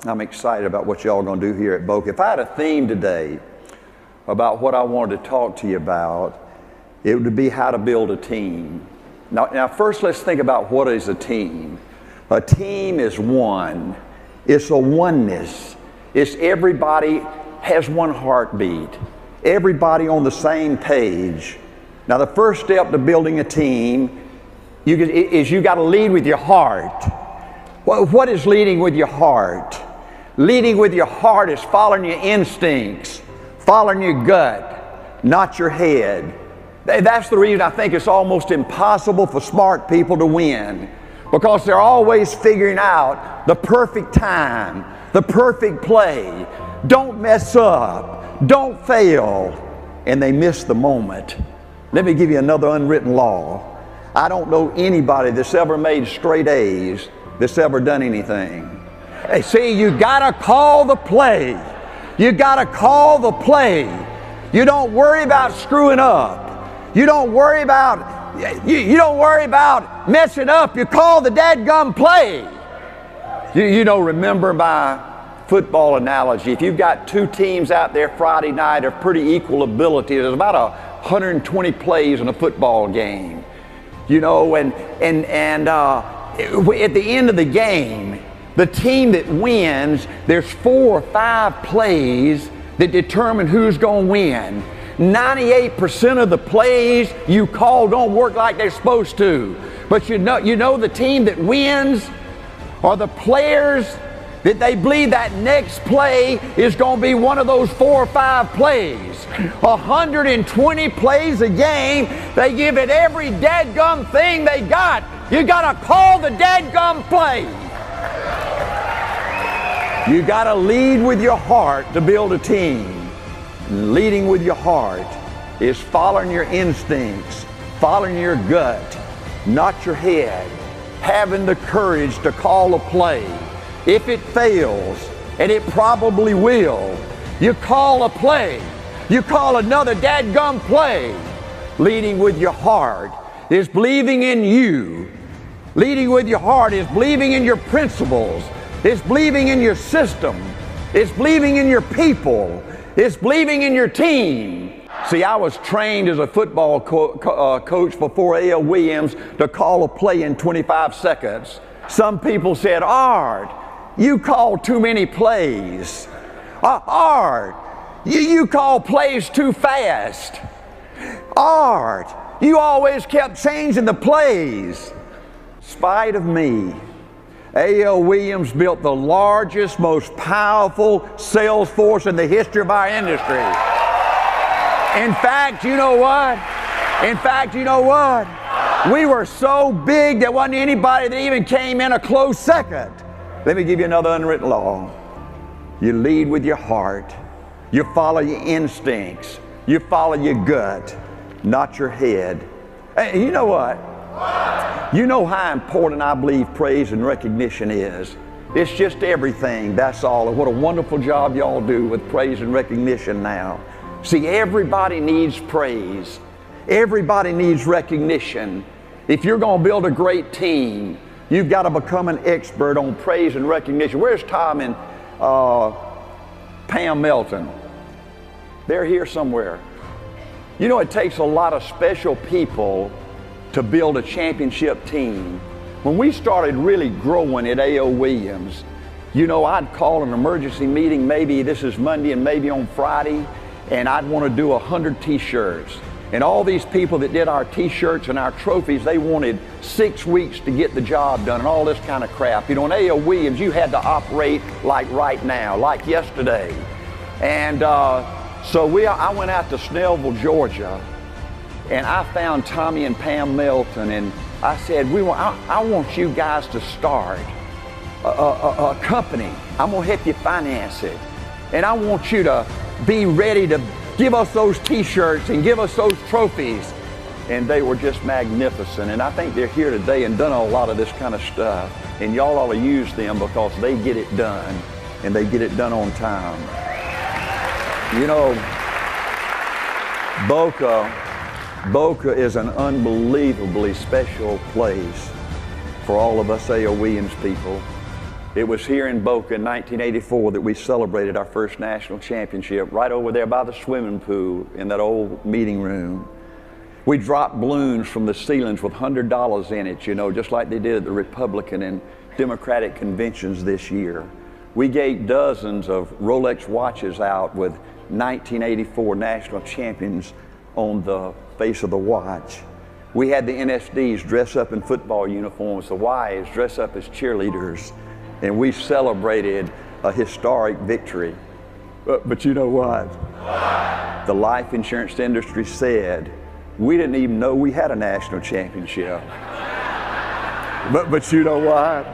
I'm excited about what y'all are going to do here at Boca. If I had a theme today about what I wanted to talk to you about, it would be how to build a team. Now first let's think about what is a team. A team is one. It's a oneness. It's everybody has one heartbeat. Everybody on the same page. Now the first step to building a team is you got to lead with your heart. What is leading with your heart? Leading with your heart is following your instincts, following your gut, not your head. That's the reason I think it's almost impossible for smart people to win, because they're always figuring out the perfect time, the perfect play. Don't mess up, don't fail, and they miss the moment. Let me give you another unwritten law. I don't know anybody that's ever made straight A's that's ever done anything. Hey, see, you gotta call the play. You gotta call the play. You don't worry about screwing up. You don't worry about messing up. You call the dadgum play. Remember my football analogy. If you've got two teams out there Friday night of pretty equal ability, there's about 120 plays in a football game. And at the end of the game, the team that wins, there's 4 or 5 plays that determine who's going to win. 98% of the plays you call don't work like they're supposed to. But you know the team that wins are the players that they believe that next play is going to be one of those 4 or 5 plays. 120 plays a game, they give it every dadgum thing they got. You got to call the dadgum play. You got to lead with your heart to build a team. Leading with your heart is following your instincts, following your gut, not your head. Having the courage to call a play. If it fails, and it probably will, you call a play. You call another dadgum play. Leading with your heart is believing in you. Leading with your heart is believing in your principles. It's believing in your system. It's believing in your people. It's believing in your team. See, I was trained as a football coach before A.L. Williams to call a play in 25 seconds. Some people said, Art, you call too many plays. Art, you call plays too fast. Art, you always kept changing the plays. In spite of me, A.L. Williams built the largest, most powerful sales force in the history of our industry. In fact, you know what? We were so big there wasn't anybody that even came in a close second. Let me give you another unwritten law. You lead with your heart. You follow your instincts. You follow your gut, not your head. Hey, you know what? You know how important I believe praise and recognition is. It's just everything, that's all. And what a wonderful job y'all do with praise and recognition now. See, everybody needs praise. Everybody needs recognition. If you're going to build a great team, you've got to become an expert on praise and recognition. Where's Tom and Pam Melton? They're here somewhere. You know, it takes a lot of special people to build a championship team. When we started really growing at A.O. Williams, I'd call an emergency meeting, maybe this is Monday and maybe on Friday, and I'd want to do 100 t-shirts. And all these people that did our t-shirts and our trophies, they wanted 6 weeks to get the job done and all this kind of crap. In A.O. Williams, you had to operate like right now, like yesterday. And so I went out to Snellville, Georgia, and I found Tommy and Pam Melton, and I said, I want you guys to start a company. I'm going to help you finance it. And I want you to be ready to give us those t-shirts and give us those trophies. And they were just magnificent. And I think they're here today and done a lot of this kind of stuff. And y'all ought to use them because they get it done. And they get it done on time. Boca is an unbelievably special place for all of us A.O. Williams people. It was here in Boca in 1984 that we celebrated our first national championship, right over there by the swimming pool in that old meeting room. We dropped balloons from the ceilings with $100 in it, you know, just like they did at the Republican and Democratic conventions this year. We gave dozens of Rolex watches out with 1984 national champions on the face of the watch. We had the NSDs dress up in football uniforms, the Ys dress up as cheerleaders, and we celebrated a historic victory. But you know what? The life insurance industry said, we didn't even know we had a national championship. But you know what?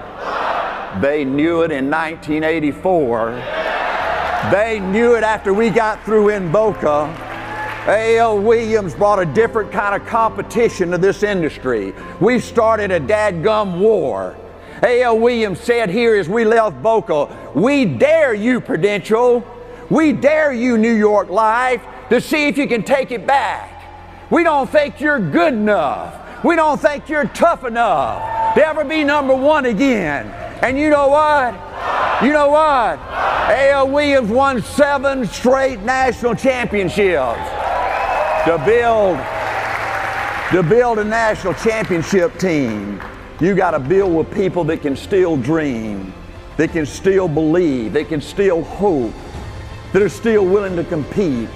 They knew it in 1984. They knew it after we got through in Boca. A.L. Williams brought a different kind of competition to this industry. We started a dadgum war. A.L. Williams said here as we left Boca, we dare you, Prudential. We dare you, New York Life, to see if you can take it back. We don't think you're good enough. We don't think you're tough enough to ever be number one again. And you know what? You know what? A.L. Williams won 7 straight national championships. To build a national championship team, you got to build with people that can still dream, that can still believe, that can still hope, that are still willing to compete.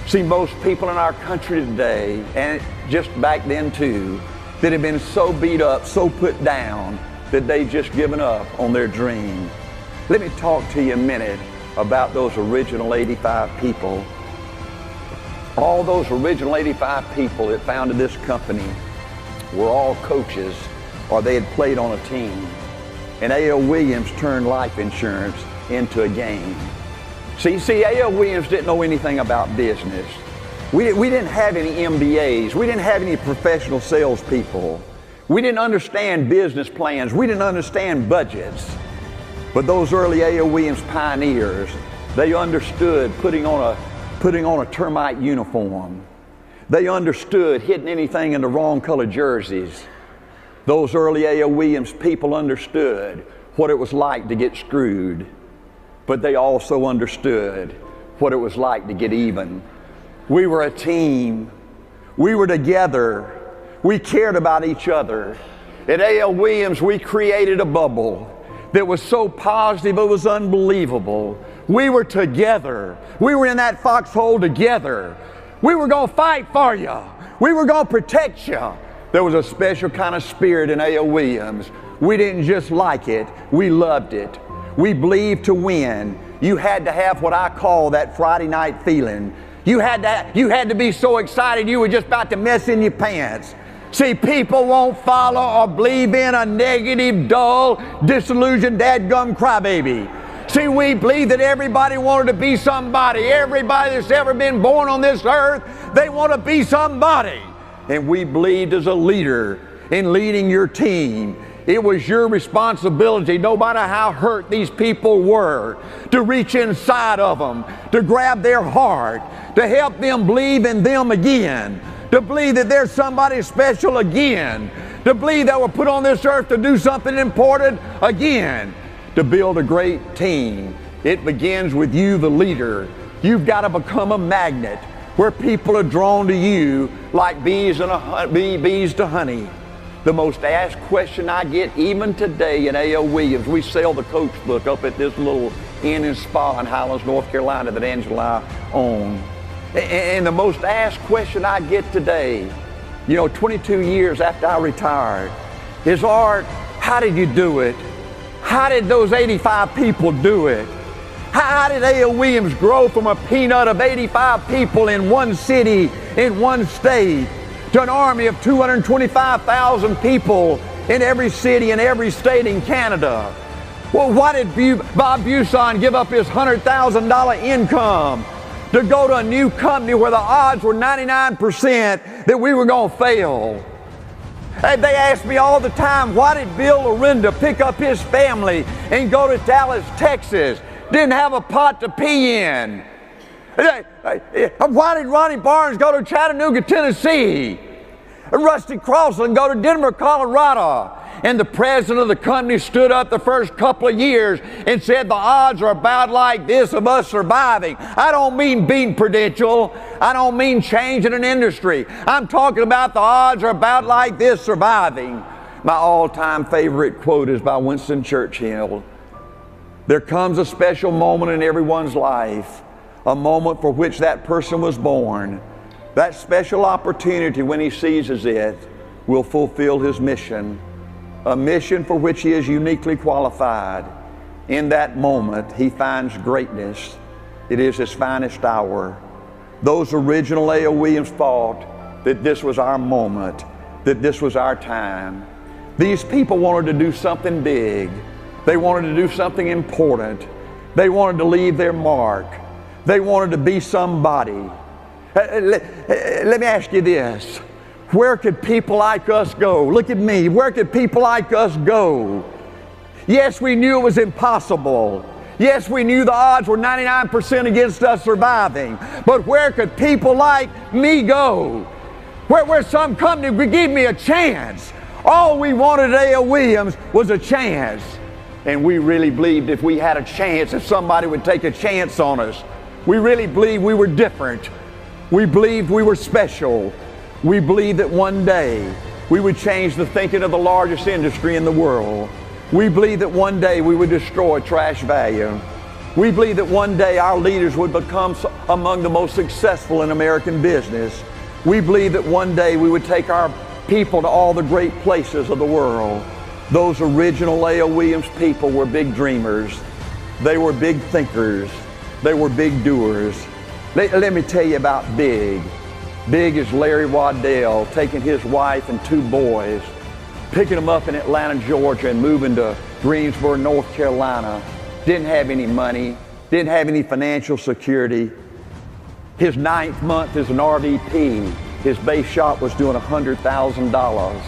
See, most people in our country today, and just back then too, that have been so beat up, so put down, that they've just given up on their dream. Let me talk to you a minute about those original 85 people. All those original 85 people that founded this company were all coaches, or they had played on a team. And A.L. Williams turned life insurance into a game. See, A.L. Williams didn't know anything about business. We didn't have any MBAs. We didn't have any professional salespeople. We didn't understand business plans. We didn't understand budgets. But those early A.L. Williams pioneers, they understood putting on a termite uniform. They understood hitting anything in the wrong color jerseys. Those early A.L. Williams people understood what it was like to get screwed, but they also understood what it was like to get even. We were a team. We were together. We cared about each other. At A.L. Williams, we created a bubble that was so positive it was unbelievable. We were together. We were in that foxhole together. We were going to fight for you. We were going to protect you. There was a special kind of spirit in A.L. Williams. We didn't just like it, we loved it. We believed to win. You had to have what I call that Friday night feeling. You had to be so excited you were just about to mess in your pants. See, people won't follow or believe in a negative, dull, disillusioned, dadgum crybaby. See, we believe that everybody wanted to be somebody. Everybody that's ever been born on this earth, they want to be somebody. And we believed as a leader in leading your team, it was your responsibility, no matter how hurt these people were, to reach inside of them, to grab their heart, to help them believe in them again, to believe that there's somebody special again, to believe that we're put on this earth to do something important again, to build a great team. It begins with you, the leader. You've got to become a magnet where people are drawn to you like bees to honey. The most asked question I get even today in A.L. Williams, we sell the coach book up at this little inn and spa in Highlands, North Carolina that Angela and I own. And the most asked question I get today, 22 years after I retired, is, Art, how did you do it? How did those 85 people do it? How did A.L. Williams grow from a peanut of 85 people in one city, in one state, to an army of 225,000 people in every city and every state in Canada? Well, why did Bob Buson give up his $100,000 income to go to a new company where the odds were 99% that we were going to fail? Hey, they ask me all the time, why did Bill Lorinda pick up his family and go to Dallas, Texas? Didn't have a pot to pee in. Why did Ronnie Barnes go to Chattanooga, Tennessee? Rusty Crossland go to Denver, Colorado? and the president of the company stood up the first couple of years and said the odds are about like this of us surviving. I don't mean being Prudential. I don't mean changing an industry. I'm talking about the odds are about like this surviving. My all-time favorite quote is by Winston Churchill. There comes a special moment in everyone's life, a moment for which that person was born. That special opportunity, when he seizes it, will fulfill his mission, a mission for which he is uniquely qualified. In that moment, he finds greatness. It is his finest hour. Those original A.O. Williams thought that this was our moment, that this was our time. These people wanted to do something big. They wanted to do something important. They wanted to leave their mark. They wanted to be somebody. Let me ask you this. Where could people like us go? Look at me. Where could people like us go? Yes, we knew it was impossible. Yes, we knew the odds were 99% against us surviving. But where could people like me go? Where some company would give me a chance. All we wanted at A.O. Williams was a chance. And we really believed if we had a chance, if somebody would take a chance on us. We really believed we were different. We believed we were special. We believed that one day we would change the thinking of the largest industry in the world. We believed that one day we would destroy trash value. We believed that one day our leaders would become among the most successful in American business. We believed that one day we would take our people to all the great places of the world. Those original A.O. Williams people were big dreamers. They were big thinkers. They were big doers. Let me tell you about big. Big is Larry Waddell taking his wife and 2 boys, picking them up in Atlanta, Georgia, and moving to Greensboro, North Carolina. Didn't have any money, didn't have any financial security. His 9th month as an RVP, his base shop was doing $100,000.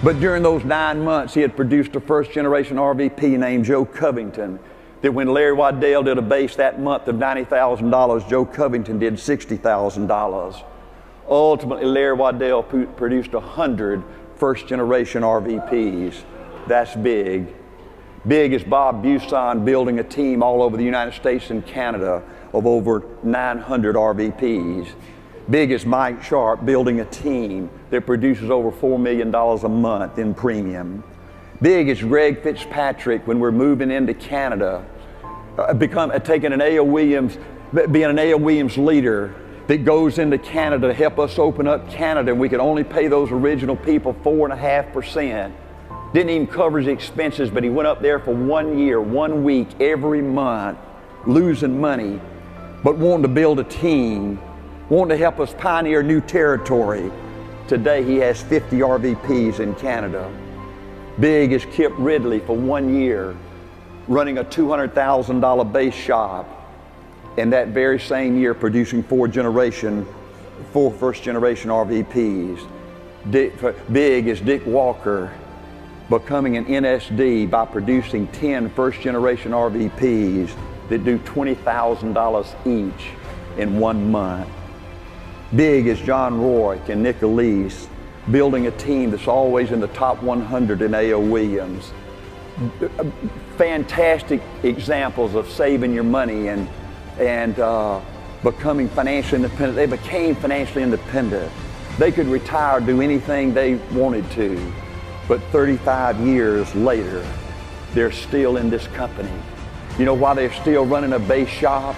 But during those 9 months, he had produced a first-generation RVP named Joe Covington, that when Larry Waddell did a base that month of $90,000, Joe Covington did $60,000. Ultimately, Larry Waddell produced 100 first-generation RVPs. That's big. Big is Bob Buson building a team all over the United States and Canada of over 900 RVPs. Big is Mike Sharp building a team that produces over $4 million a month in premium. Big is Greg Fitzpatrick when we're moving into Canada, taking an A.O. Williams, being an A.O. Williams leader that goes into Canada to help us open up Canada, and we could only pay those original people 4.5%. Didn't even cover his expenses, but he went up there for 1 year, 1 week, every month, losing money, but wanting to build a team, wanting to help us pioneer new territory. Today he has 50 RVPs in Canada. Big is Kip Ridley for 1 year, running a $200,000 base shop, and that very same year producing 4 first-generation RVPs. Big is Dick Walker, becoming an NSD by producing 10 first-generation RVPs that do $20,000 each in 1 month. Big is John Rourke and Nick Elise, building a team that's always in the top 100 in A.O. Williams. Fantastic examples of saving your money and becoming financially independent. They became financially independent. They could retire, do anything they wanted to. But 35 years later, they're still in this company. You know why they're still running a base shop?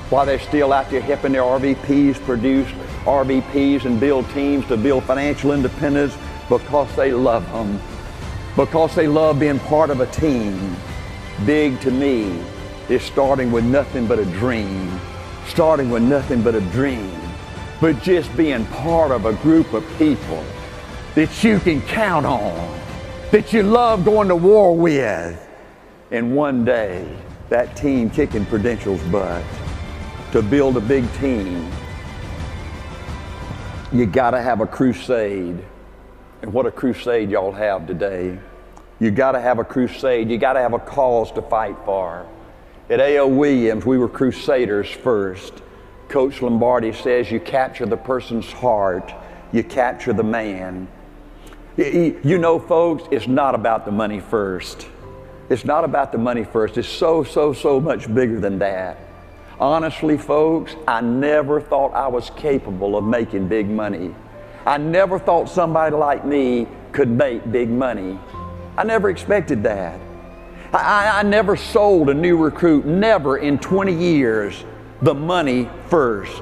Why they're still out there helping their RVPs produce RVPs and build teams to build financial independence? Because they love them. Because they love being part of a team. Big to me is starting with nothing but a dream. Starting with nothing but a dream. But just being part of a group of people that you can count on, that you love going to war with. And one day, that team kicking Prudential's butt. To build a big team, you gotta have a crusade. And what a crusade y'all have today. You gotta have a crusade. You gotta have a cause to fight for. At A.O. Williams, we were crusaders first. Coach Lombardi says you capture the person's heart, you capture the man. You know, folks, it's not about the money first. It's not about the money first. It's so much bigger than that. Honestly, folks, I never thought I was capable of making big money. I never thought somebody like me could make big money. I never expected that. I never sold a new recruit, never in 20 years, the money first.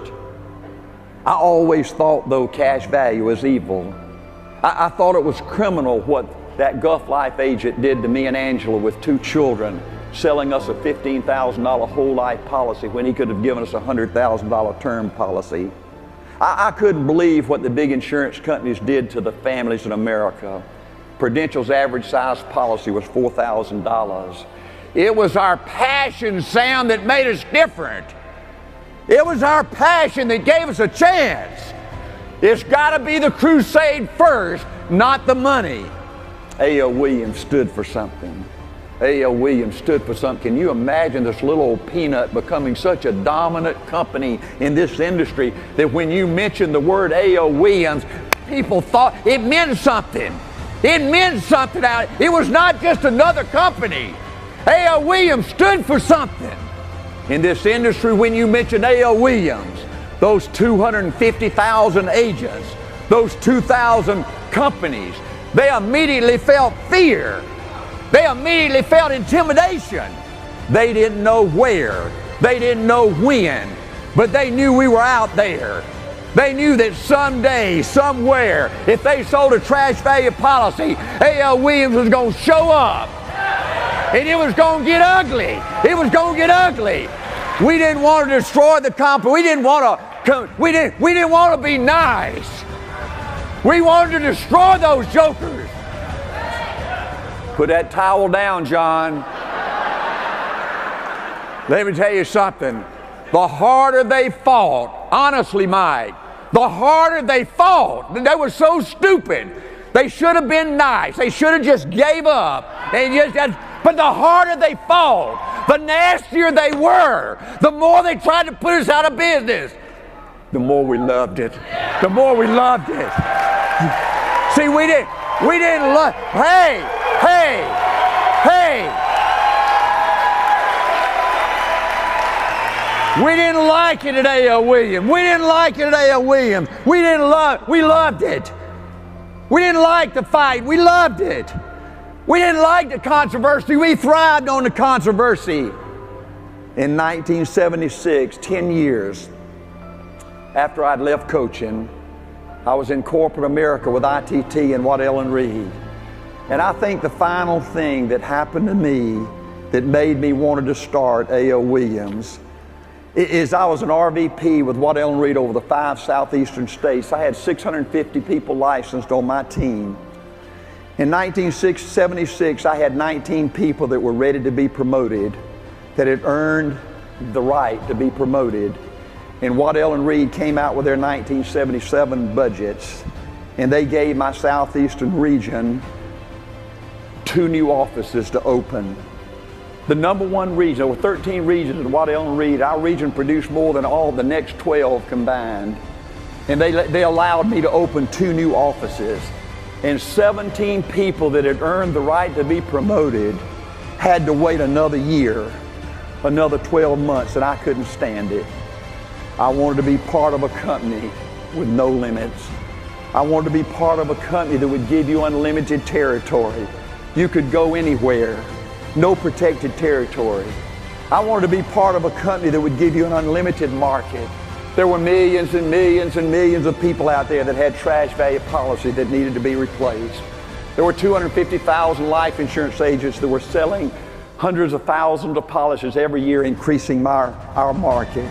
I always thought, though, cash value was evil. I thought it was criminal what that Gulf Life agent did to me and Angela with 2 children, selling us a $15,000 whole life policy when he could have given us a $100,000 term policy. I couldn't believe what the big insurance companies did to the families in America. Prudential's average size policy was $4,000. It was our passion, Sam, that made us different. It was our passion that gave us a chance. It's got to be the crusade first, not the money. A.L. Williams stood for something. A.L. Williams stood for something. Can you imagine this little old peanut becoming such a dominant company in this industry that when you mentioned the word A.L. Williams, people thought it meant something. It meant something out. It was not just another company. A.L. Williams stood for something. In this industry, when you mention A.L. Williams, those 250,000 agents, those 2,000 companies, they immediately felt fear. They immediately felt intimidation. They didn't know where. They didn't know when. But they knew we were out there. They knew that someday, somewhere, if they sold a trash value policy, A.L. Williams was going to show up. And it was going to get ugly. It was going to get ugly. We didn't want to destroy the company. We didn't want to be nice. We wanted to destroy those jokers. Put that towel down, John. Let me tell you something. The harder they fought, honestly, Mike, the harder they fought. They were so stupid. They should have been nice. They should have just gave up. But the harder they fought, the nastier they were, the more they tried to put us out of business, the more we loved it. The more we loved it. See, we didn't love, hey. We didn't like it at A.L. Williams. We loved it. We didn't like the fight. We loved it. We didn't like the controversy. We thrived on the controversy. In 1976, 10 years after I'd left coaching, I was in corporate America with ITT and Waddell & Reed. And I think the final thing that happened to me that made me want to start A.L. Williams is I was an RVP with Waddell & Reed over the 5 southeastern states. I had 650 people licensed on my team. In 1976, I had 19 people that were ready to be promoted, that had earned the right to be promoted. And Waddell & Reed came out with their 1977 budgets, and they gave my southeastern region 2 new offices to open. The number one region, there were 13 regions at Waddell & Reed. Our region produced more than all the next 12 combined. And they allowed me to open 2 new offices. And 17 people that had earned the right to be promoted had to wait another year, another 12 months, and I couldn't stand it. I wanted to be part of a company with no limits. I wanted to be part of a company that would give you unlimited territory. You could go anywhere, no protected territory. I wanted to be part of a company that would give you an unlimited market. There were millions and millions and millions of people out there that had trash value policy that needed to be replaced. There were 250,000 life insurance agents that were selling hundreds of thousands of policies every year, increasing our market.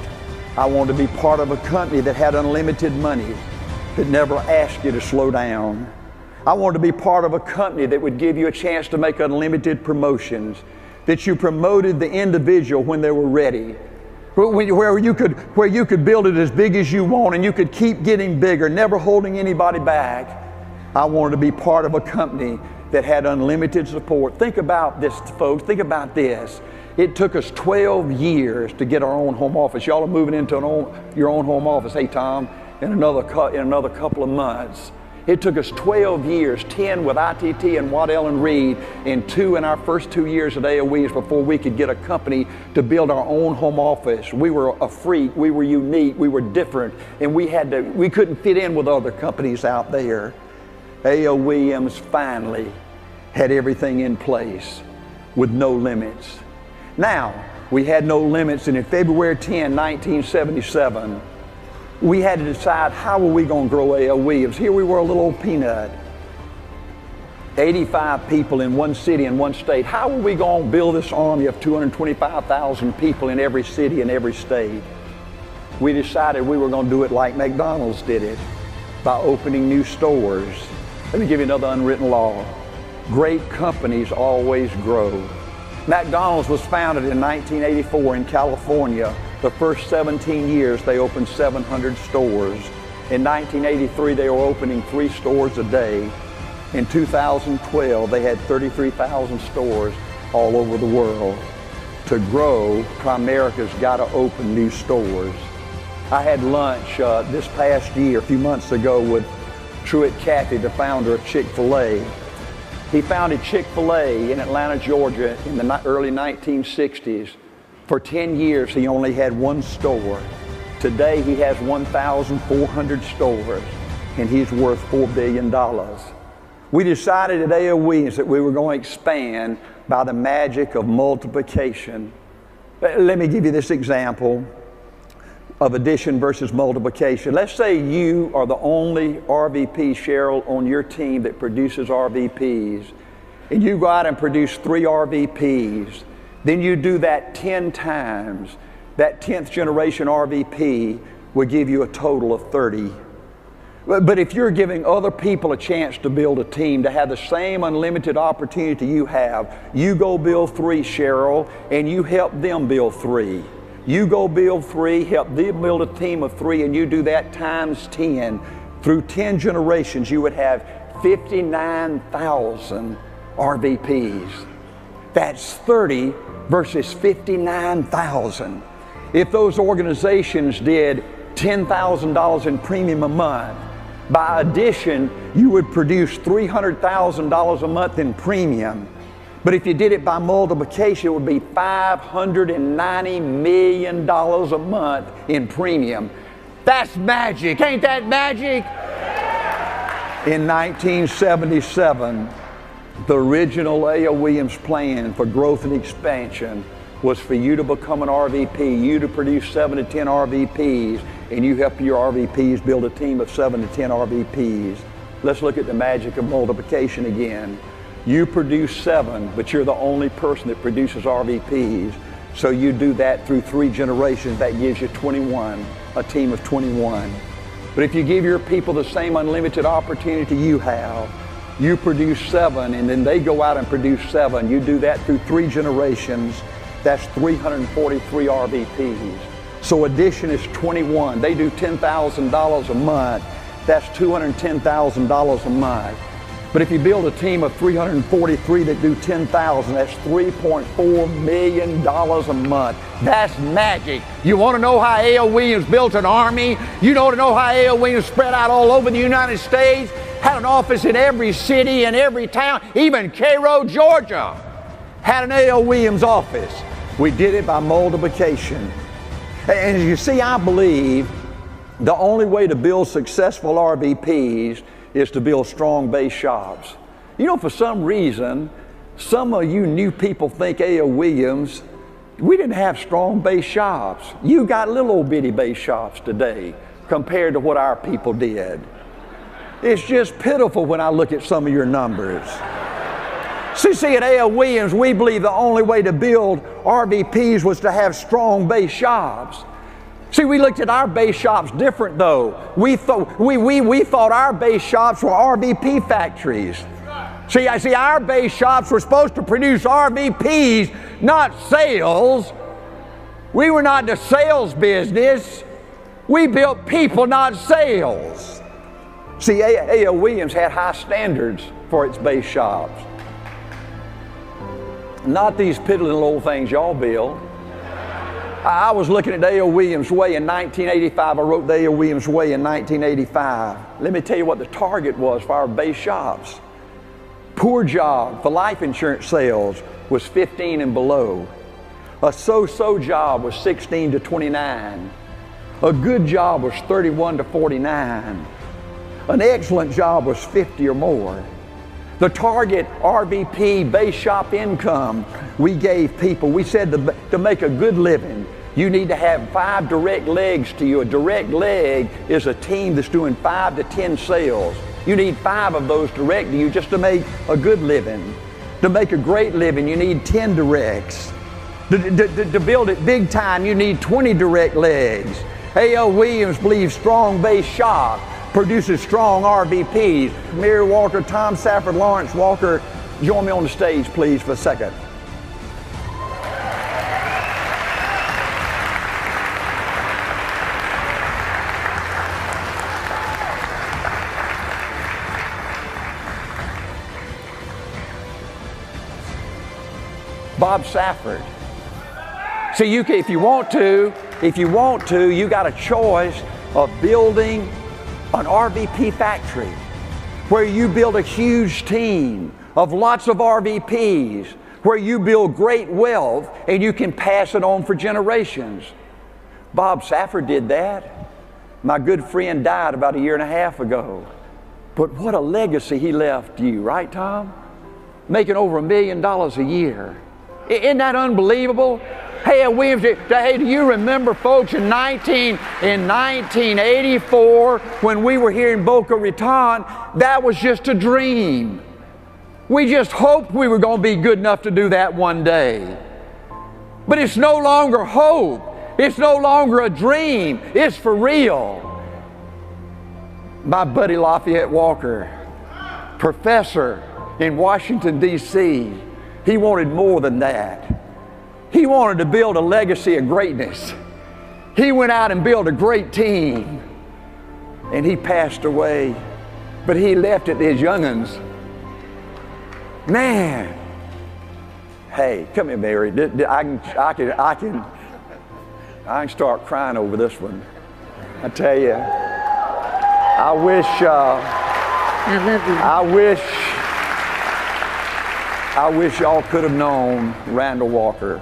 I wanted to be part of a company that had unlimited money, that never asked you to slow down. I wanted to be part of a company that would give you a chance to make unlimited promotions, that you promoted the individual when they were ready, where you could build it as big as you want and you could keep getting bigger, never holding anybody back. I wanted to be part of a company that had unlimited support. Think about this, folks. Think about this. It took us 12 years to get our own home office. Y'all are moving into your own home office, hey Tom, in another couple of months. It took us 12 years, 10 with ITT and Waddell and Reed, and 2 in our first 2 years at A.O. Williams before we could get a company to build our own home office. We were a freak, we were unique, we were different, and we couldn't fit in with other companies out there. A.O. Williams finally had everything in place with no limits. Now, we had no limits, and in February 10, 1977, we had to decide how were we going to grow A.O. Williams. Here we were, a little old peanut. 85 people in one city and one state. How were we going to build this army of 225,000 people in every city and every state? We decided we were going to do it like McDonald's did it, by opening new stores. Let me give you another unwritten law. Great companies always grow. McDonald's was founded in 1984 in California. The first 17 years, they opened 700 stores. In 1983, they were opening 3 stores a day. In 2012, they had 33,000 stores all over the world. To grow, Primerica's got to open new stores. I had lunch this past year, a few months ago, with Truett Cathy, the founder of Chick-fil-A. He founded Chick-fil-A in Atlanta, Georgia in the early 1960s. For 10 years, he only had 1 store. Today, he has 1,400 stores, and he's worth $4 billion. We decided at A.O. Williams that we were going to expand by the magic of multiplication. Let me give you this example of addition versus multiplication. Let's say you are the only RVP, Cheryl, on your team that produces RVPs, and you go out and produce 3 RVPs. Then you do that 10 times. That 10th generation RVP will give you a total of 30. But if you're giving other people a chance to build a team, to have the same unlimited opportunity you have, you go build 3, Cheryl, and you help them build 3. You go build 3, help them build a team of 3, and you do that times 10. Through 10 generations, you would have 59,000 RVPs. That's 30 versus 59,000. If those organizations did $10,000 in premium a month, by addition, you would produce $300,000 a month in premium. But if you did it by multiplication, it would be $590 million a month in premium. That's magic. Ain't that magic? In 1977, the original A.O. Williams plan for growth and expansion was for you to become an RVP, you to produce 7 to 10 RVPs, and you help your RVPs build a team of 7 to 10 RVPs. Let's look at the magic of multiplication again. You produce 7, but you're the only person that produces RVPs. So you do that through 3 generations, that gives you 21, a team of 21. But if you give your people the same unlimited opportunity you have, you produce 7, and then they go out and produce 7. You do that through 3 generations. That's 343 RVPs. So addition is 21. They do $10,000 a month. That's $210,000 a month. But if you build a team of 343 that do 10,000, that's $3.4 million a month. That's magic. You want to know how A.O. Williams built an army? You want to know how A.O. Williams spread out all over the United States? Had an office in every city and every town, even Cairo, Georgia, had an A.O. Williams office. We did it by multiplication. And as you see, I believe the only way to build successful RVPs is to build strong base shops. You know, for some reason, some of you new people think A.O. Williams, we didn't have strong base shops. You got little old bitty base shops today compared to what our people did. It's just pitiful when I look at some of your numbers. See, at A.O. Williams, we believe the only way to build RVPs was to have strong base shops. See, we looked at our base shops different though. We thought our base shops were RVP factories. See, our base shops were supposed to produce RVPs, not sales. We were not the sales business. We built people, not sales. See, A.O. Williams had high standards for its base shops. Not these piddling little old things y'all build. I was looking at the A.O. Williams Way in 1985. I wrote the A.O. Williams Way in 1985. Let me tell you what the target was for our base shops. Poor job for life insurance sales was 15 and below. A so-so job was 16 to 29. A good job was 31 to 49. An excellent job was 50 or more. The target RVP base shop income we gave people, we said to make a good living, you need to have 5 direct legs to you. A direct leg is a team that's doing 5 to 10 sales. You need 5 of those direct to you just to make a good living. To make a great living, you need 10 directs. To build it big time, you need 20 direct legs. A.L. Williams believes strong base shop produces strong RVPs. Mary Walker, Tom Safford, Lawrence Walker, join me on the stage, please, for a second. Bob Safford. See, you can, if you want to, you got a choice of building an RVP factory where you build a huge team of lots of RVPs, where you build great wealth and you can pass it on for generations. Bob Safford did that. My good friend died about 1.5 years ago. But what a legacy he left you, right, Tom? Making over $1 million a year. Isn't that unbelievable? Hey, Williams, hey, do you remember, folks, in 1984, when we were here in Boca Raton, that was just a dream. We just hoped we were going to be good enough to do that one day. But it's no longer hope. It's no longer a dream. It's for real. My buddy Lafayette Walker, professor in Washington, D.C., he wanted more than that. He wanted to build a legacy of greatness. He went out and built a great team. And he passed away. But he left it to his young'uns. Man. Hey, come here, Mary. I can start crying over this one. I tell you, I wish. I love you. I wish y'all could have known Randall Walker.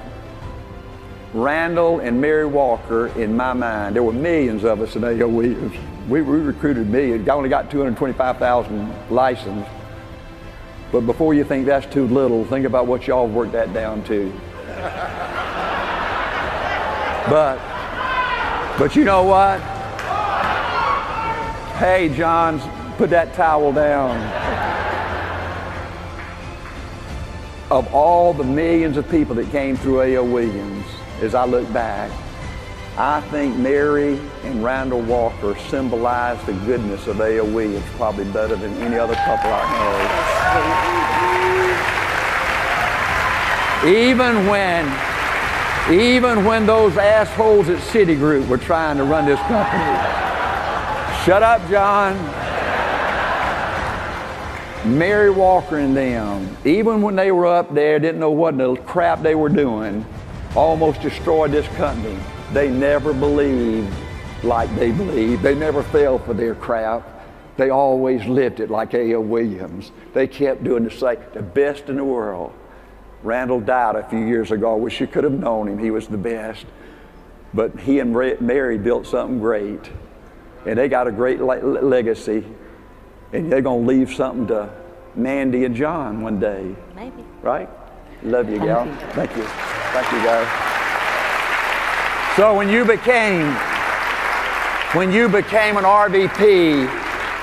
Randall and Mary Walker, in my mind, there were millions of us in A.O. Williams. We recruited millions. I only got 225,000 licensed. But before you think that's too little, think about what y'all worked that down to. But you know what? Hey, John, put that towel down. Of all the millions of people that came through A.O. Williams, as I look back, I think Mary and Randall Walker symbolize the goodness of A.O. Williams probably better than any other couple I know. Even when those assholes at Citigroup were trying to run this company. Shut up, John. Mary Walker and them, even when they were up there, didn't know what the crap they were doing, almost destroyed this company. They never believed like they believed. They never fell for their crap. They always lived it like A.O. Williams. They kept doing the best in the world. Randall died a few years ago. I wish you could have known him. He was the best. But he and Mary built something great. And they got a great legacy. And they're going to leave something to Mandy and John one day. Maybe. Right? Love you, gal. Thank you. Thank you, guys. So when you became an RVP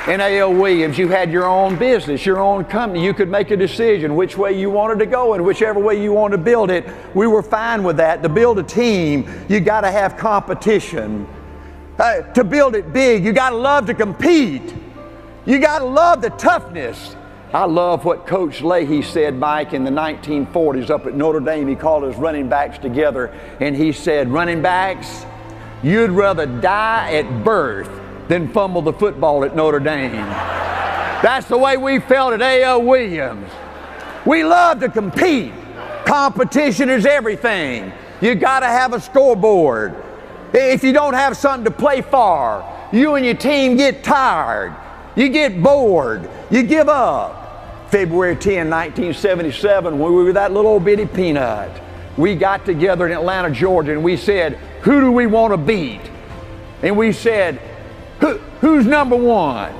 in A.O. Williams, you had your own business, your own company. You could make a decision which way you wanted to go, and whichever way you wanted to build it, we were fine with that. To build a team, you got to have competition. To build it big, you got to love to compete. You got to love the toughness. I love what Coach Leahy said, Mike, in the 1940s up at Notre Dame. He called his running backs together, and he said, running backs, you'd rather die at birth than fumble the football at Notre Dame. That's the way we felt at A.O. Williams. We love to compete. Competition is everything. You got to have a scoreboard. If you don't have something to play for, you and your team get tired. You get bored. You give up. February 10, 1977, when we were that little old bitty peanut, we got together in Atlanta, Georgia, and we said, who do we want to beat? And we said, who's number one?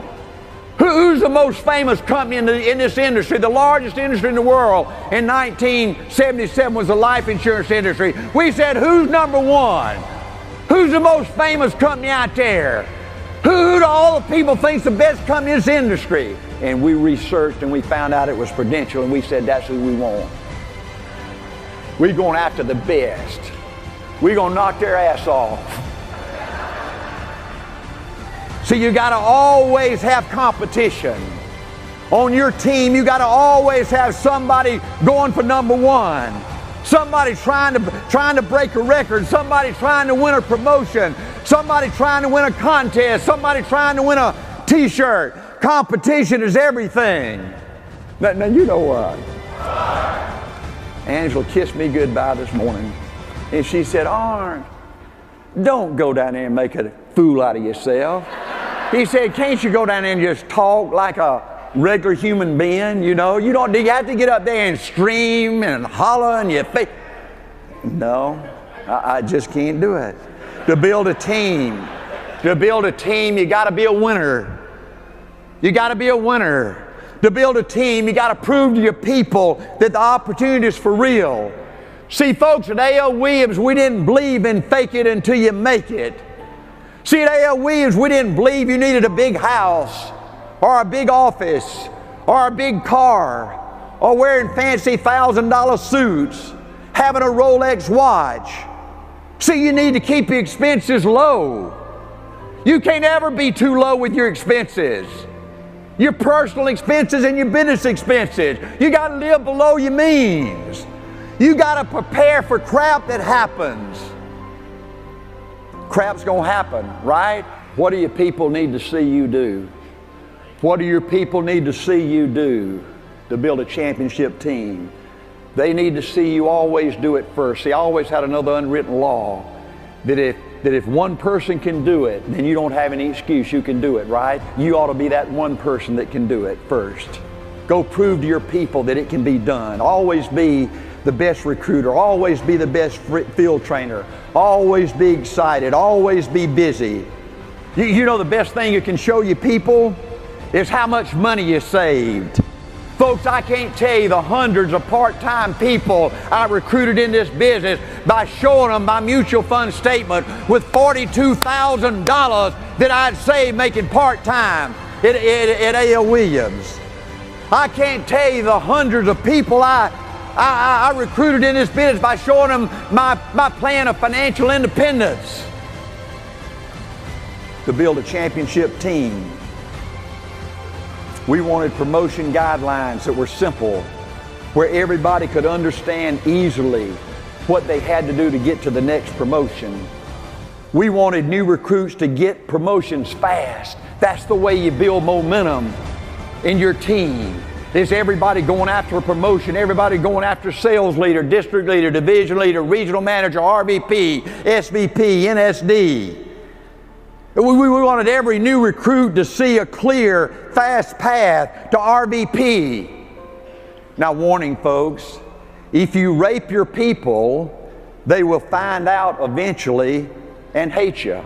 Who's the most famous company in this industry? The largest industry in the world in 1977 was the life insurance industry. We said, who's number one? Who's the most famous company out there? Who do all the people think's the best company in this industry? And we researched and we found out it was Prudential, and we said, that's who we want. We're going after the best. We're going to knock their ass off. So you got to always have competition. On your team, you got to always have somebody going for number one. Somebody trying to break a record. Somebody trying to win a promotion. Somebody trying to win a contest. Somebody trying to win a t-shirt. Competition is everything. Now you know what? Angela kissed me goodbye this morning. And she said, Arn, don't go down there and make a fool out of yourself. He said, can't you go down there and just talk like a regular human being? You know, do you have to get up there and scream and holler in your face? No, I just can't do it. To build a team, you got to be a winner. You got to be a winner. To build a team, you got to prove to your people that the opportunity is for real. See, folks, at A.L. Williams, we didn't believe in fake it until you make it. See, at A.L. Williams, we didn't believe you needed a big house or a big office or a big car or wearing fancy $1,000 suits, having a Rolex watch. See, you need to keep your expenses low. You can't ever be too low with your expenses. Your personal expenses and your business expenses. You got to live below your means. You got to prepare for crap that happens. Crap's going to happen, right? What do your people need to see you do? What do your people need to see you do to build a championship team? They need to see you always do it first. See, I always had another unwritten law that if one person can do it, then you don't have any excuse. You can do it, right? You ought to be that one person that can do it first. Go prove to your people that it can be done. Always be the best recruiter. Always be the best field trainer. Always be excited. Always be busy. You know the best thing you can show your people is how much money you saved. Folks, I can't tell you the hundreds of part-time people I recruited in this business by showing them my mutual fund statement with $42,000 that I'd saved making part-time at A.L. Williams. I can't tell you the hundreds of people I recruited in this business by showing them my plan of financial independence. To build a championship team, we wanted promotion guidelines that were simple, where everybody could understand easily what they had to do to get to the next promotion. We wanted new recruits to get promotions fast. That's the way you build momentum in your team. Is everybody going after a promotion, everybody going after sales leader, district leader, division leader, regional manager, RVP, SVP, NSD. We wanted every new recruit to see a clear, fast path to RVP. Now, warning, folks, if you rape your people, they will find out eventually and hate you.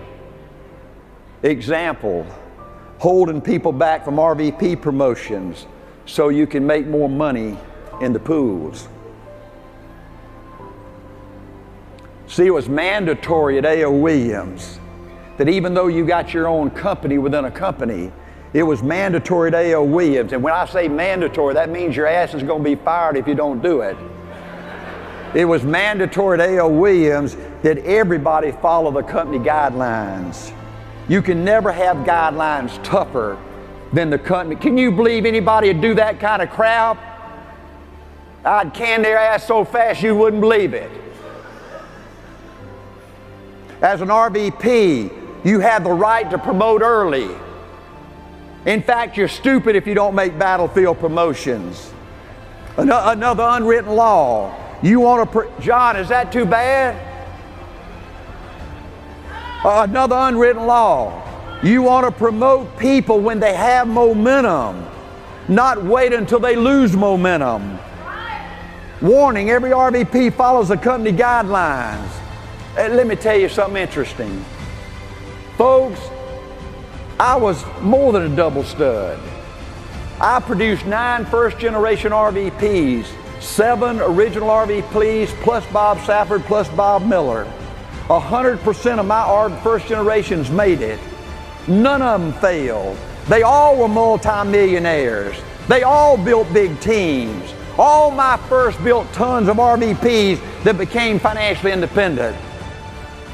Example, holding people back from RVP promotions so you can make more money in the pools. See, it was mandatory at A.L. Williams that even though you got your own company within a company, it was mandatory at A.L. Williams. And when I say mandatory, that means your ass is going to be fired if you don't do it. It was mandatory at A.L. Williams that everybody follow the company guidelines. You can never have guidelines tougher than the company. Can you believe anybody would do that kind of crap? I'd can their ass so fast you wouldn't believe it. As an RVP, you have the right to promote early. In fact, you're stupid if you don't make battlefield promotions. Another unwritten law, You want to, John, is that too bad? Another unwritten law. You want to promote people when they have momentum, not wait until they lose momentum. Warning, every RVP follows the company guidelines. Let me tell you something interesting. Folks, I was more than a double stud. I produced 9 first-generation RVPs, 7 original RVPs, plus Bob Safford, plus Bob Miller. 100% of my first generations made it. None of them failed. They all were multi-millionaires. They all built big teams. All my first built tons of RVPs that became financially independent.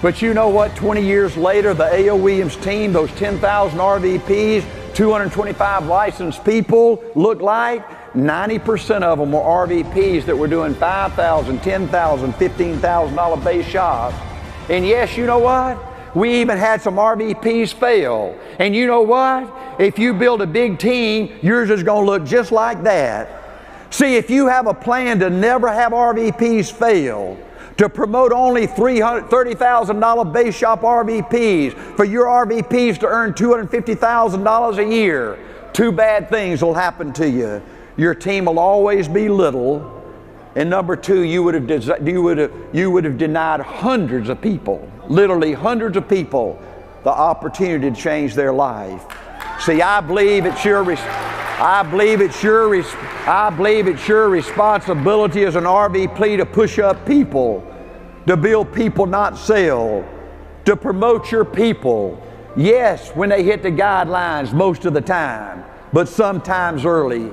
But you know what? 20 years later, the A.O. Williams team, those 10,000 RVPs, 225 licensed people, look like 90% of them were RVPs that were doing $5,000, $10,000, $15,000 base shops. And yes, you know what? We even had some RVPs fail. And you know what? If you build a big team, yours is going to look just like that. See, if you have a plan to never have RVPs fail, to promote only $30,000 base shop RVPs, for your RVPs to earn $250,000 a year, 2 bad things will happen to you. Your team will always be little. And number 2, you would have denied hundreds of people, literally hundreds of people, the opportunity to change their life. See, I believe it's your responsibility as an RVP to push up people, to build people, not sell, to promote your people. Yes, when they hit the guidelines most of the time, but sometimes early.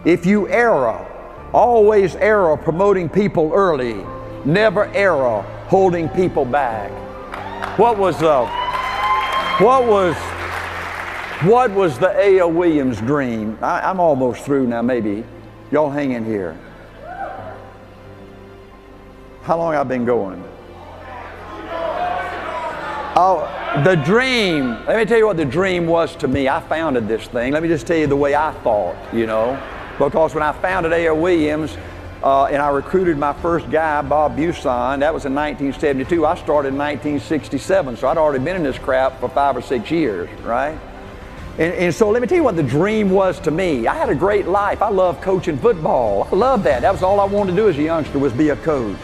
If you err, always err promoting people early, never err holding people back. What was the A.O. Williams dream? I'm almost through now, maybe. Y'all hang in here. How long I've been going? Oh, the dream. Let me tell you what the dream was to me. I founded this thing. Let me just tell you the way I thought, you know. Because when I founded A.O. Williams, and I recruited my first guy, Bob Buson, that was in 1972. I started in 1967, so I'd already been in this crap for 5 or 6 years, right? And so let me tell you what the dream was to me. I had a great life. I loved coaching football. I loved that. That was all I wanted to do as a youngster, was be a coach.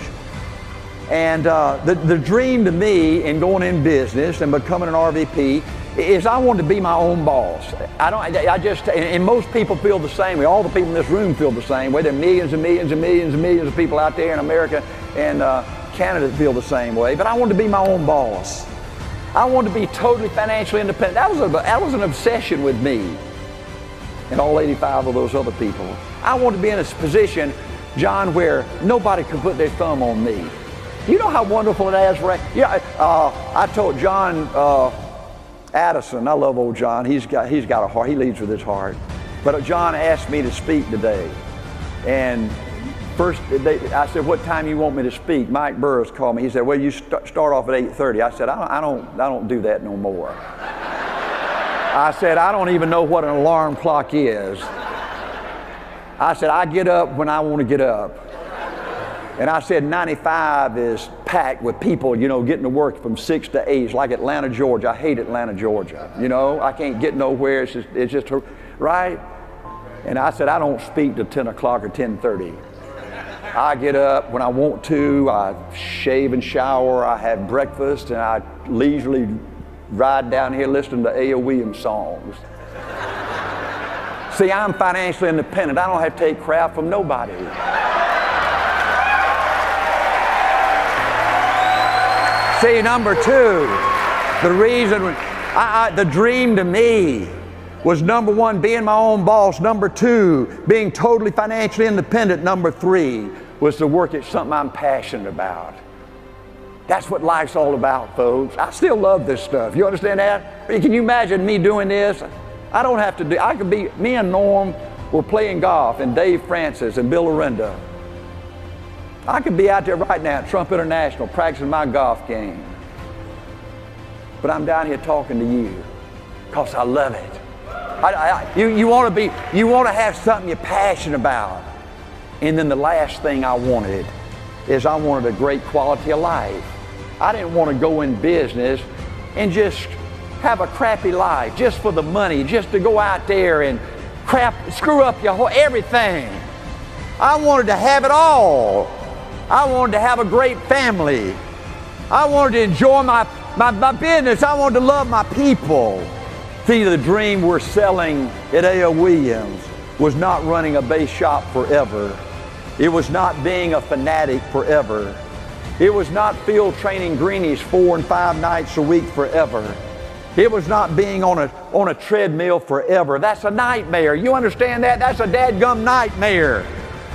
And the dream to me in going in business and becoming an RVP is I wanted to be my own boss. And most people feel the same way. All the people in this room feel the same way. There are millions and millions and millions and millions of people out there in America and Canada that feel the same way. But I wanted to be my own boss. I wanted to be totally financially independent. That was an obsession with me and all 85 of those other people. I wanted to be in a position, John, where nobody could put their thumb on me. You know how wonderful it is, right? Yeah, I told John Addison, I love old John. He's got a heart. He leads with his heart. But John asked me to speak today, and first I said, "What time you want me to speak?" Mike Burris called me. He said, "Well, you start off at 8:30." I said, "I don't do that no more." I said, "I don't even know what an alarm clock is." I said, "I get up when I want to get up." And I said 95 is packed with people, you know, getting to work from 6 to 8. It's like Atlanta, Georgia. I hate Atlanta, Georgia. You know, I can't get nowhere. It's just right? And I said, I don't speak till 10 o'clock or 10:30. I get up when I want to. I shave and shower. I have breakfast, and I leisurely ride down here listening to A.O. Williams songs. See, I'm financially independent. I don't have to take crap from nobody. See, number 2, the reason, the dream to me was number 1, being my own boss. Number 2, being totally financially independent. Number 3 was to work at something I'm passionate about. That's what life's all about, folks. I still love this stuff. You understand that? Can you imagine me doing this? I don't have to do, I could be, me and Norm were playing golf, and Dave Francis and Bill Arenda. I could be out there right now at Trump International practicing my golf game. But I'm down here talking to you because I love it. You want to have something you're passionate about. And then the last thing I wanted is I wanted a great quality of life. I didn't want to go in business and just have a crappy life just for the money, just to go out there and screw up your whole everything. I wanted to have it all. I wanted to have a great family. I wanted to enjoy my business. I wanted to love my people. See, the dream we're selling at A.O. Williams was not running a base shop forever. It was not being a fanatic forever. It was not field training greenies 4 and 5 nights a week forever. It was not being on a treadmill forever. That's a nightmare. You understand that? That's a dadgum nightmare.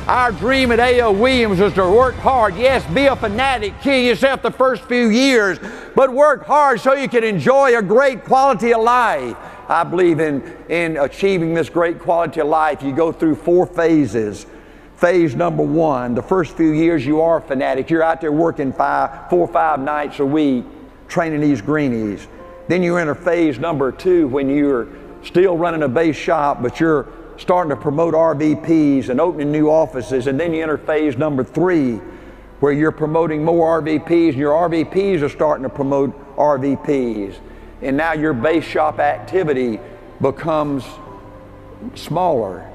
Our dream at A.O. Williams was to work hard. Yes, be a fanatic, kill yourself the first few years, but work hard so you can enjoy a great quality of life. I believe in achieving this great quality of life, you go through 4 phases. Phase number 1, the first few years you are a fanatic. You're out there working 4 or 5 nights a week, training these greenies. Then you enter phase number 2 when you're still running a base shop, but you're starting to promote RVPs and opening new offices. And then you enter phase number 3 where you're promoting more RVPs, and your RVPs are starting to promote RVPs. And now your base shop activity becomes smaller.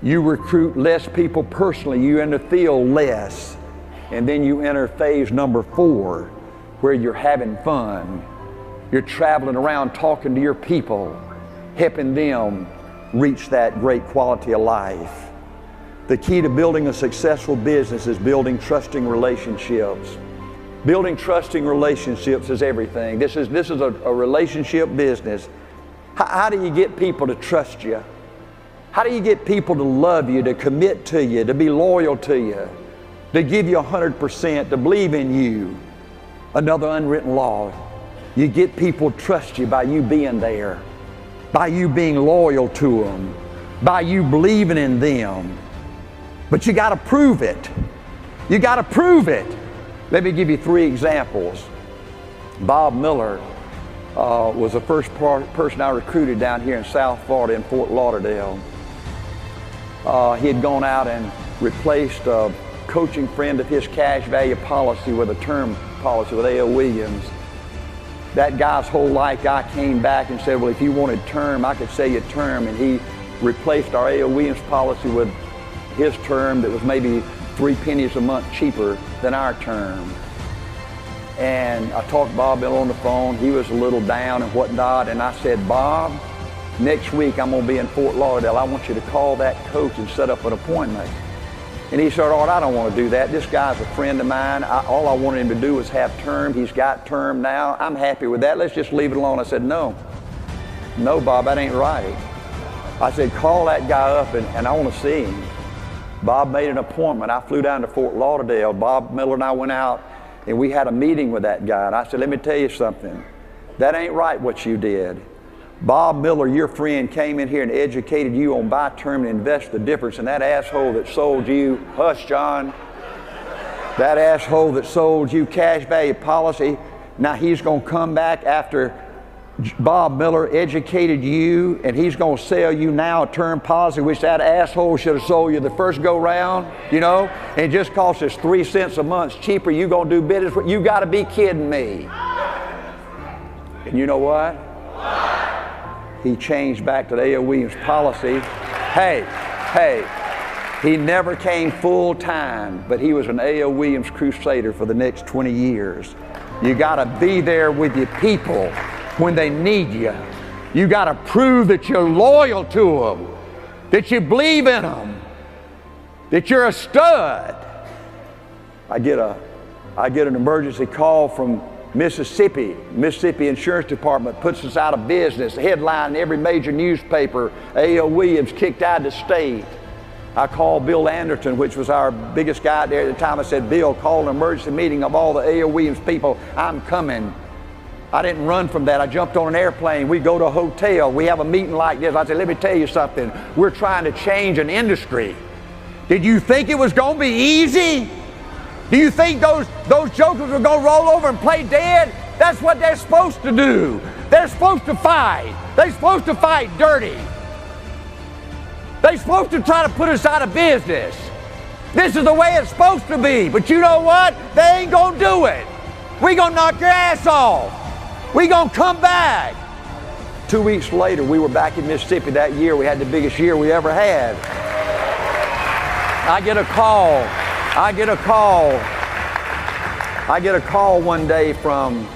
You recruit less people personally. You enter the field less. And then you enter phase number 4 where you're having fun. You're traveling around talking to your people, helping them reach that great quality of life. The key to building a successful business is building trusting relationships. Building trusting relationships is everything. This is a relationship business. How do you get people to trust you? How do you get people to love you, to commit to you, to be loyal to you, to give you 100%, to believe in you? Another unwritten law. You get people to trust you by you being there, by you being loyal to them, by you believing in them. But you got to prove it. You got to prove it. Let me give you 3 examples. Bob Miller was the first person I recruited down here in South Florida in Fort Lauderdale. He had gone out and replaced a coaching friend of his cash value policy with a term policy with A.O. Williams. That guy's whole life guy came back and said, well, if you wanted term, I could sell you term. And he replaced our A.O. Williams policy with his term that was maybe 3 pennies a month cheaper than our term. And I talked to Bob Miller on the phone. He was a little down and whatnot. And I said, Bob, next week I'm going to be in Fort Lauderdale. I want you to call that coach and set up an appointment. And he said, Art, I don't want to do that. This guy's a friend of mine. All I wanted him to do was have term. He's got term now. I'm happy with that. Let's just leave it alone. I said, no, Bob, that ain't right. I said, call that guy up and I want to see him. Bob made an appointment. I flew down to Fort Lauderdale. Bob Miller and I went out and we had a meeting with that guy. And I said, let me tell you something. That ain't right what you did. Bob Miller, your friend, came in here and educated you on buy term and invest the difference. And that asshole that sold you, hush, John, that asshole that sold you cash value policy, now he's going to come back after Bob Miller educated you, and he's going to sell you now a term policy which that asshole should have sold you the first go round, you know, and it just costs us 3 cents a month cheaper. You going to do business? You got to be kidding me. And you know what? He changed back to the A.O. Williams policy. Hey, he never came full time, but he was an A.O. Williams crusader for the next 20 years. You got to be there with your people when they need you. You got to prove that you're loyal to them, that you believe in them, that you're a stud. I get an emergency call from Mississippi Insurance Department puts us out of business. Headline in every major newspaper, A.O. Williams kicked out of the state. I called Bill Anderson, which was our biggest guy there at the time. I said, Bill, call an emergency meeting of all the A.O. Williams people. I'm coming. I didn't run from that. I jumped on an airplane. We go to a hotel. We have a meeting like this. I said, let me tell you something. We're trying to change an industry. Did you think it was going to be easy? Do you think those jokers are going to roll over and play dead? That's what they're supposed to do. They're supposed to fight. They're supposed to fight dirty. They're supposed to try to put us out of business. This is the way it's supposed to be. But you know what? They ain't going to do it. We going to knock your ass off. We going to come back. 2 weeks later, we were back in Mississippi that year. We had the biggest year we ever had. I get a call one day from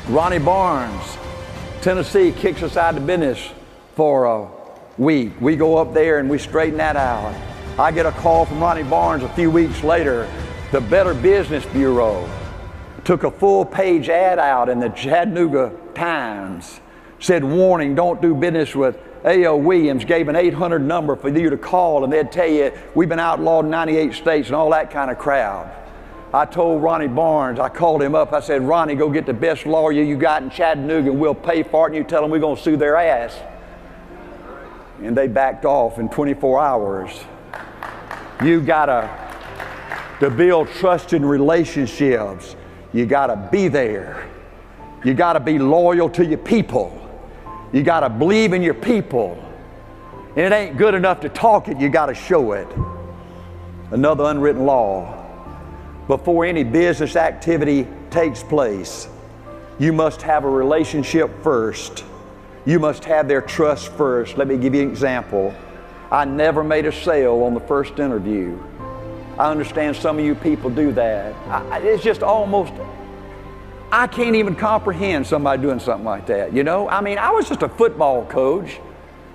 Ronnie Barnes. Tennessee kicks us out of business for a week. We go up there and we straighten that out. I get a call from Ronnie Barnes a few weeks later. The Better Business Bureau took a full-page ad out in the Chattanooga Times. Said, warning, don't do business with A.O. Williams. Gave an 800 number for you to call, and they'd tell you, we've been outlawed in 98 states and all that kind of crowd. I told Ronnie Barnes, I called him up, I said, Ronnie, go get the best lawyer you got in Chattanooga and we'll pay for it, and you tell them we're going to sue their ass. And they backed off in 24 hours. You gotta, to build trusting relationships, you gotta be there. You gotta be loyal to your people. You gotta believe in your people. And it ain't good enough to talk it, you gotta show it. Another unwritten law. Before any business activity takes place, you must have a relationship first. You must have their trust first. Let me give you an example. I never made a sale on the first interview. I understand some of you people do that. It's just almost, I can't even comprehend somebody doing something like that, you know? I mean, I was just a football coach.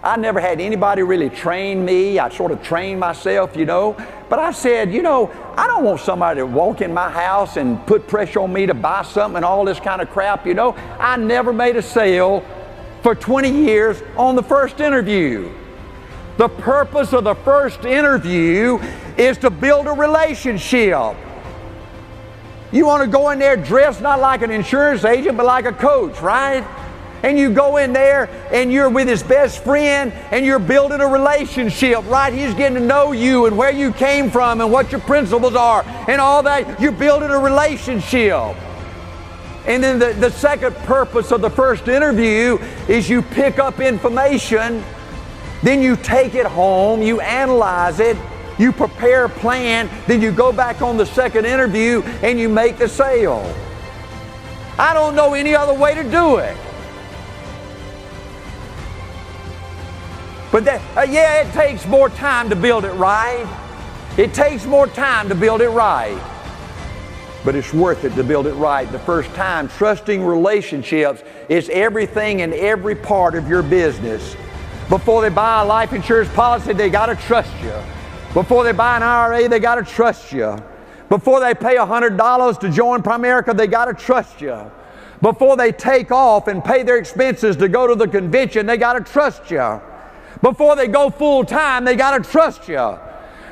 I never had anybody really train me. I sort of trained myself, you know. But I said, you know, I don't want somebody to walk in my house and put pressure on me to buy something and all this kind of crap, you know. I never made a sale for 20 years on the first interview. The purpose of the first interview is to build a relationship. You want to go in there dressed not like an insurance agent, but like a coach, right? And you go in there and you're with his best friend and you're building a relationship, right? He's getting to know you and where you came from and what your principles are and all that. You're building a relationship. And then the second purpose of the first interview is you pick up information, then you take it home, you analyze it, you prepare a plan, then you go back on the second interview and you make the sale. I don't know any other way to do it. But yeah, it takes more time to build it right. It takes more time to build it right. But it's worth it to build it right the first time. Trusting relationships is everything in every part of your business. Before they buy a life insurance policy, they got to trust you. Before they buy an IRA, they got to trust you. Before they pay $100 to join Primerica, they got to trust you. Before they take off and pay their expenses to go to the convention, they got to trust you. Before they go full time, they got to trust you.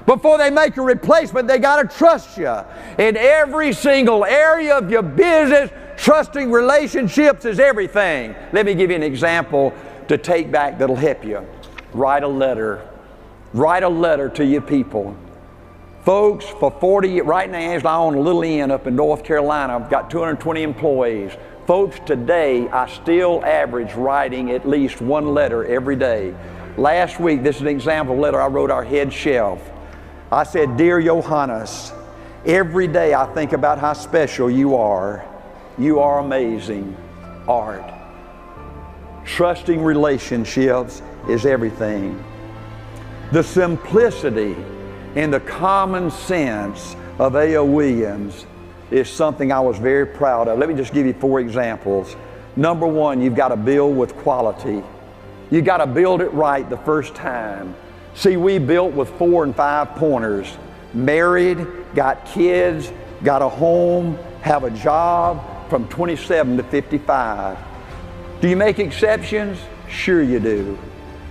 Before they make a replacement, they got to trust you. In every single area of your business, trusting relationships is everything. Let me give you an example to take back that'll help you. Write a letter. Write a letter to your people. Folks, for 40 years, right now, Angela, I own a little inn up in North Carolina. I've got 220 employees. Folks, today, I still average writing at least one letter every day. Last week, this is an example of a letter I wrote our head chef. I said, Dear Johannes, every day I think about how special you are. You are amazing. Art. Trusting relationships is everything. The simplicity and the common sense of A.O. Williams is something I was very proud of. Let me just give you 4 examples. Number 1, you've got to build with quality. You got to build it right the first time. See, we built with 4 and 5 pointers. Married, got kids, got a home, have a job from 27 to 55. Do you make exceptions? Sure you do.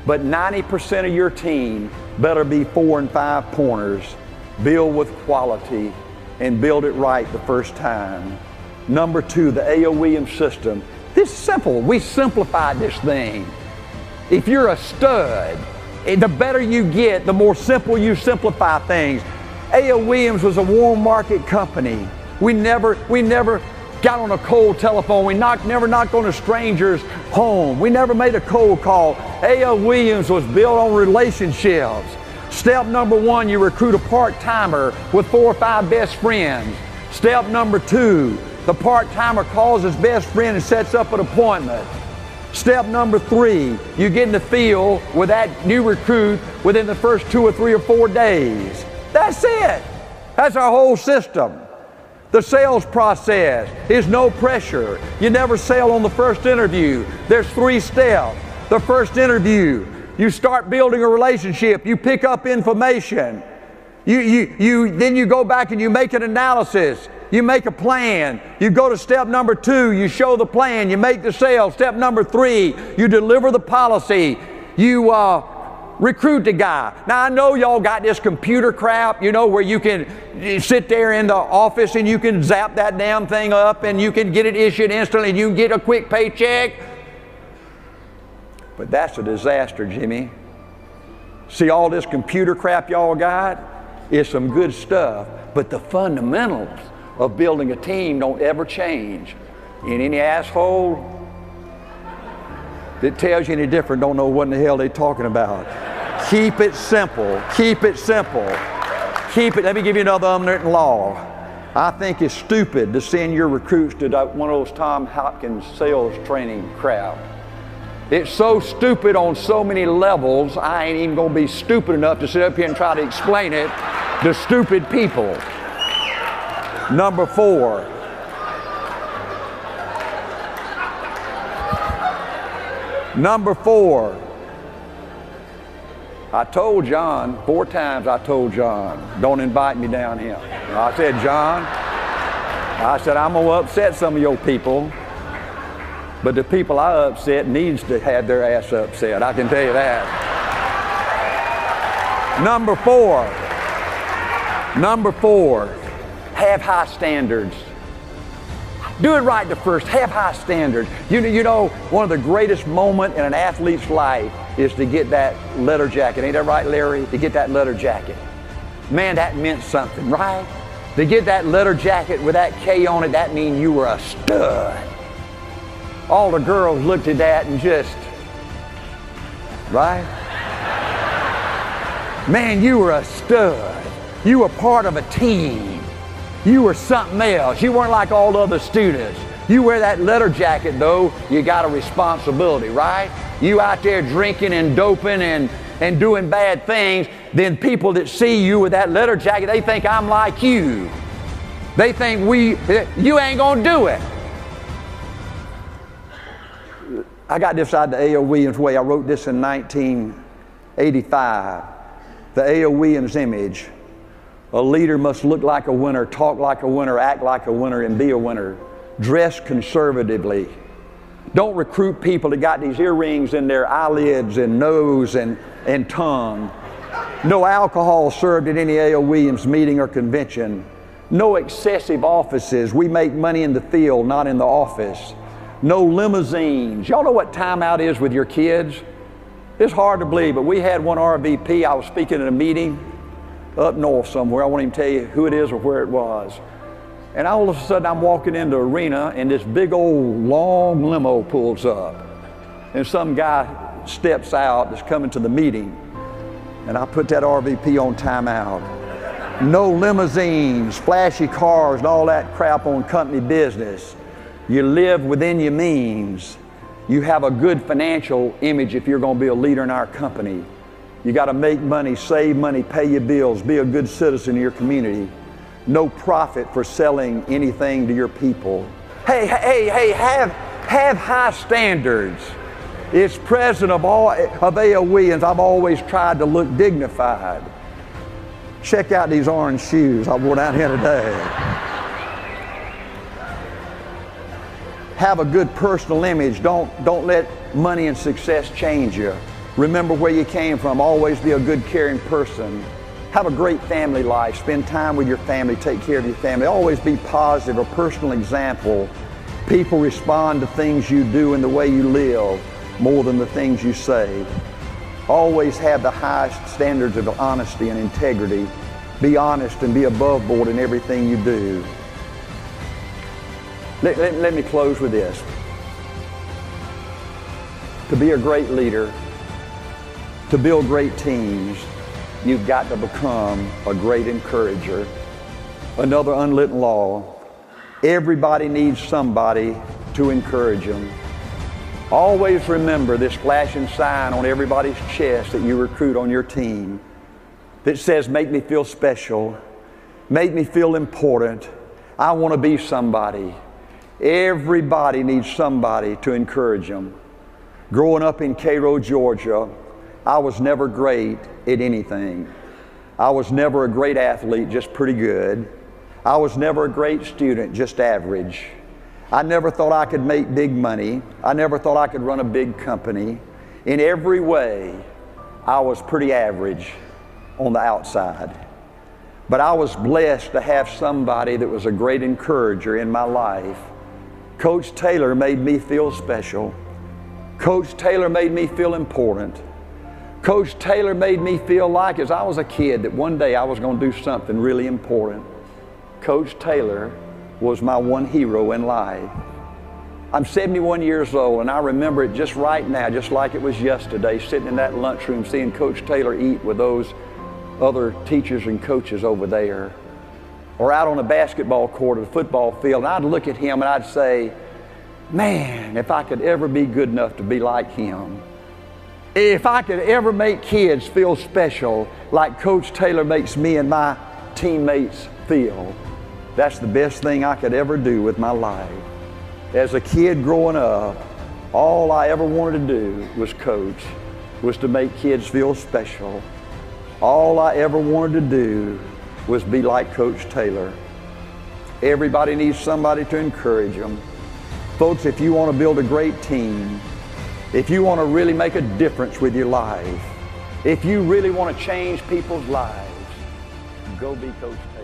But 90% of your team better be 4 and 5 pointers. Build with quality and build it right the first time. Number 2, the A.O. Williams system. This is simple. We simplified this thing. If you're a stud, the better you get, the more simple you simplify things. A.O. Williams was a warm market company. We never got on a cold telephone. We never knocked on a stranger's home. We never made a cold call. A.O. Williams was built on relationships. Step number 1, you recruit a part-timer with 4 or 5 best friends. Step number 2, the part-timer calls his best friend and sets up an appointment. Step number 3, you get in the field with that new recruit within the first 2 or 3 or 4 days. That's it. That's our whole system. The sales process is no pressure. You never sell on the first interview. There's 3 steps. The first interview, you start building a relationship. You pick up information. Then you go back and you make an analysis. You make a plan. You go to step number 2, you show the plan, you make the sale. Step number 3, you deliver the policy. You recruit the guy. Now I know y'all got this computer crap, you know, where you can sit there in the office and you can zap that damn thing up and you can get it issued instantly and you can get a quick paycheck. But that's a disaster, Jimmy. See all this computer crap y'all got? It's some good stuff, but the fundamentals of building a team don't ever change. And any asshole that tells you any different don't know what in the hell they're talking about. Keep it simple. Keep it simple. Keep it. Let me give you another unwritten law. I think it's stupid to send your recruits to one of those Tom Hopkins sales training crap. It's so stupid on so many levels, I ain't even going to be stupid enough to sit up here and try to explain it to stupid people. Number 4. Number 4. I told John, 4 times I told John, don't invite me down here. I said, John, I said, I'm going to upset some of your people, but the people I upset needs to have their ass upset. I can tell you that. Number 4. Number 4. Have high standards. Do it right the first. Have high standards. You know, one of the greatest moments in an athlete's life is to get that leather jacket. Ain't that right, Larry? To get that leather jacket. Man, that meant something, right? To get that leather jacket with that K on it, that means you were a stud. All the girls looked at that and just, right? Man, you were a stud. You were part of a team. You were something else. You weren't like all the other students. You wear that leather jacket, though, you got a responsibility, right? You out there drinking and doping and doing bad things, then people that see you with that leather jacket, they think I'm like you. They think you ain't gonna do it. I got this out of the A.O. Williams way. I wrote this in 1985. The A.O. Williams image. A leader must look like a winner, talk like a winner, act like a winner, and be a winner. Dress conservatively. Don't recruit people that got these earrings in their eyelids and nose and tongue. No alcohol served at any A.O. Williams meeting or convention. No excessive offices. We make money in the field, not in the office. No limousines. Y'all know what timeout is with your kids? It's hard to believe, but we had one RVP. I was speaking at a meeting up north somewhere. I won't even tell you who it is or where it was. And all of a sudden I'm walking into the arena and this big old long limo pulls up. And some guy steps out that's coming to the meeting. And I put that RVP on timeout. No limousines, flashy cars, and all that crap on company business. You live within your means. You have a good financial image if you're going to be a leader in our company. You got to make money, save money, pay your bills, be a good citizen in your community. No profit for selling anything to your people. Hey, have high standards. As president of A.O. Williams, I've always tried to look dignified. Check out these orange shoes I wore down here today. Have a good personal image. Don't let money and success change you. Remember where you came from. Always be a good, caring person. Have a great family life. Spend time with your family. Take care of your family. Always be positive, a personal example. People respond to things you do and the way you live more than the things you say. Always have the highest standards of honesty and integrity. Be honest and be above board in everything you do. Let me close with this. To be a great leader, to build great teams, you've got to become a great encourager. Another unwritten law, everybody needs somebody to encourage them. Always remember this flashing sign on everybody's chest that you recruit on your team that says, make me feel special, make me feel important, I want to be somebody. Everybody needs somebody to encourage them. Growing up in Cairo, Georgia, I was never great at anything. I was never a great athlete, just pretty good. I was never a great student, just average. I never thought I could make big money. I never thought I could run a big company. In every way, I was pretty average on the outside. But I was blessed to have somebody that was a great encourager in my life. Coach Taylor made me feel special. Coach Taylor made me feel important. Coach Taylor made me feel like, as I was a kid, that one day I was going to do something really important. Coach Taylor was my one hero in life. I'm 71 years old, and I remember it just right now, just like it was yesterday, sitting in that lunchroom seeing Coach Taylor eat with those other teachers and coaches over there, or out on the basketball court or the football field, and I'd look at him and I'd say, man, if I could ever be good enough to be like him. If I could ever make kids feel special like Coach Taylor makes me and my teammates feel, that's the best thing I could ever do with my life. As a kid growing up, all I ever wanted to do was coach, was to make kids feel special. All I ever wanted to do was be like Coach Taylor. Everybody needs somebody to encourage them. Folks, if you want to build a great team, if you want to really make a difference with your life, if you really want to change people's lives, go be Coach Taylor.